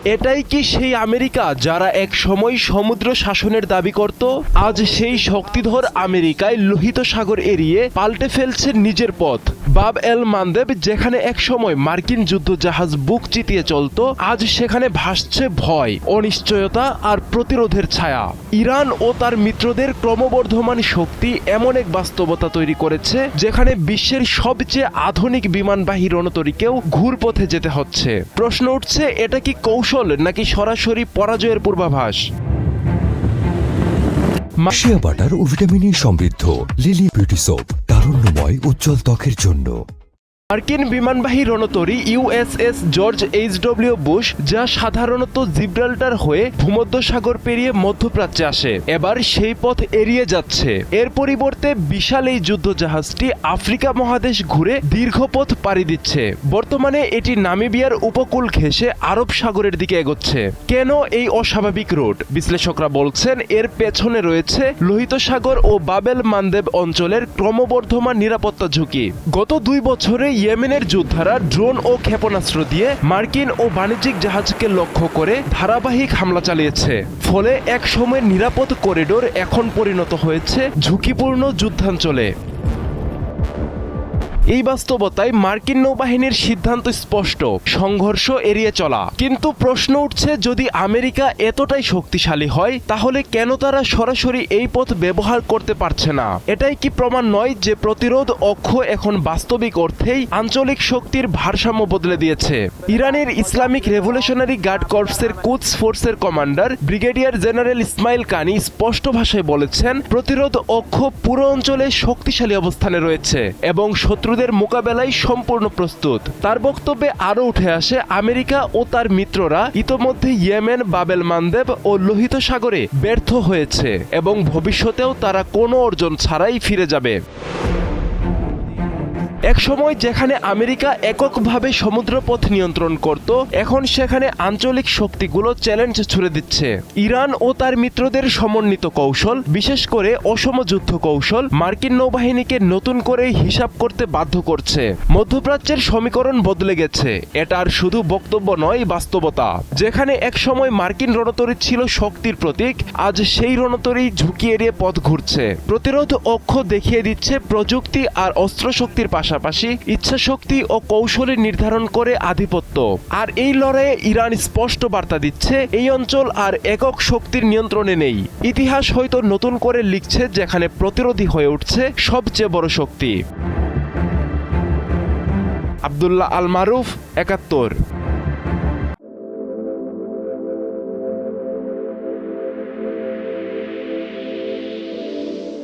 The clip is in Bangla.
এটাই কি সেই আমেরিকা যারা এক সময় সমুদ্র শাসনের দাবি করত? আজ সেই শক্তিধর আমেরিকায় লোহিত সাগর এড়িয়ে পাল্টে ফেলছে নিজের পথ। বাব এল মান্দেব যেখানে এক সময় মার্কিন যুদ্ধজাহাজ বুক চিতিয়ে চলত, আজ সেখানে ভাসছে ভয়, অনিশ্চয়তা আর প্রতিরোধের ছায়া। ইরান ও তার মিত্রদের ক্রমবর্ধমান শক্তি এমন এক বাস্তবতা তৈরি করেছে যেখানে বিশ্বের সবচেয়ে আধুনিক বিমানবাহী রণতরীকেও ঘুরপথে যেতে হচ্ছে। প্রশ্ন উঠছে, এটা কি কৌশল নাকি সরাসরি পরাজয়ের পূর্বাভাস? শিয়া বাটার ও ভিটামিন সমৃদ্ধ লিলি বিউটি সোপ, তারুণ্যময় উজ্জ্বল ত্বকের জন্য। মার্কিন বিমানবাহী রণতরী ইউএসএস জর্জ এইচ.ডব্লিউ. বুশ, যা সাধারণত জিব্রাল্টার হয়ে ভূমধ্যসাগর পেরিয়ে মধ্যপ্রাচ্যে আসে, এবার সেই পথ এড়িয়ে যাচ্ছে। এর পরিবর্তে বিশাল এই যুদ্ধজাহাজটি আফ্রিকা মহাদেশ ঘুরে দীর্ঘ পথ পাড়ি দিচ্ছে। বর্তমানে এটি নামিবিয়ার উপকূল ঘেঁষে আরব সাগরের দিকে এগোচ্ছে। কেন এই অস্বাভাবিক রুট? বিশ্লেষকরা বলছেন এর পেছনে রয়েছে লোহিত সাগর ও বাবেল মান্দেব অঞ্চলের ক্রমবর্ধমান নিরাপত্তা ঝুঁকি। গত 2 বছরে ইয়েমেনের যোদ্ধারা ড্রোন ও ক্ষেপণাস্ত্র দিয়ে মার্কিন ও বাণিজ্যিক জাহাজকে লক্ষ্য করে ধারাবাহিক হামলা চালিয়েছে। ফলে এক সময়ের নিরাপদ করিডোর এখন পরিণত হয়েছে ঝুঁকিপূর্ণ যুদ্ধাঞ্চলে। এই বাস্তবতায় মার্কিন নৌবাহিনীর সিদ্ধান্ত স্পষ্ট, সংঘর্ষ এড়িয়ে চলা। কিন্তু প্রশ্ন উঠছে, যদি আমেরিকা এতটাই শক্তিশালী হয় তাহলে কেন তারা সরাসরি এই পথ ব্যবহার করতে পারছে না? এটাই কি প্রমাণ নয় যে প্রতিরোধ অক্ষ এখন বাস্তবিক অর্থেই আঞ্চলিক শক্তির ভারসাম্য বদলে দিয়েছে? ইরানের ইসলামিক রেভলিউশনারি গার্ড কর্পসের কুদস ফোর্সের কমান্ডার ব্রিগেডিয়ার জেনারেল ইসমাইল কানি স্পষ্ট ভাষায় বলেছেন, প্রতিরোধ অক্ষ পুরো অঞ্চলে শক্তিশালী অবস্থানে রয়েছে এবং শত্রু মোকাবেলায় সম্পূর্ণ প্রস্তুত। তার বক্তব্যে আরও উঠে আসে, আমেরিকা ও তার মিত্ররা ইতোমধ্যে ইয়েমেন, বাবেল মান্দেব ও লোহিত সাগরে ব্যর্থ হয়েছে এবং ভবিষ্যতেও তারা কোনো অর্জন ছাড়াই ফিরে যাবে। এক সময় যেখানে আমেরিকা এককভাবে সমুদ্রপথ নিয়ন্ত্রণ করত, এখন সেখানে আঞ্চলিক শক্তিগুলো চ্যালেঞ্জ ছুড়ে দিচ্ছে। ইরান ও তার মিত্রদের সমন্বিত কৌশল, বিশেষ করে অসম যুদ্ধ কৌশল, মার্কিন নৌবাহিনীকে নতুন করে হিসাব করতে বাধ্য করছে। মধ্যপ্রাচ্যের সমীকরণ বদলে গেছে। এটা আর শুধু বক্তব্য নয়, বাস্তবতা। যেখানে এক সময় মার্কিন রণতরী ছিল শক্তির প্রতীক, আজ সেই রণতরী ঝুঁকি এড়িয়ে পথ ঘুরছে। প্রতিরোধ অক্ষ দেখিয়ে দিচ্ছে প্রযুক্তি আর অস্ত্রশক্তির পাশাপাশি ইচ্ছাশক্তি ও কৌশলে নির্ধারণ করে আধিপত্য। আর এই লড়াইয়ে ইরান স্পষ্ট বার্তা দিচ্ছে, এই অঞ্চল আর একক শক্তির নিয়ন্ত্রণে নেই। ইতিহাস হয়তো নতুন করে লিখছে, যেখানে প্রতিরোধী হয়ে উঠছে সবচেয়ে বড় শক্তি। আব্দুল্লাহ আল মারুফ, ৭১।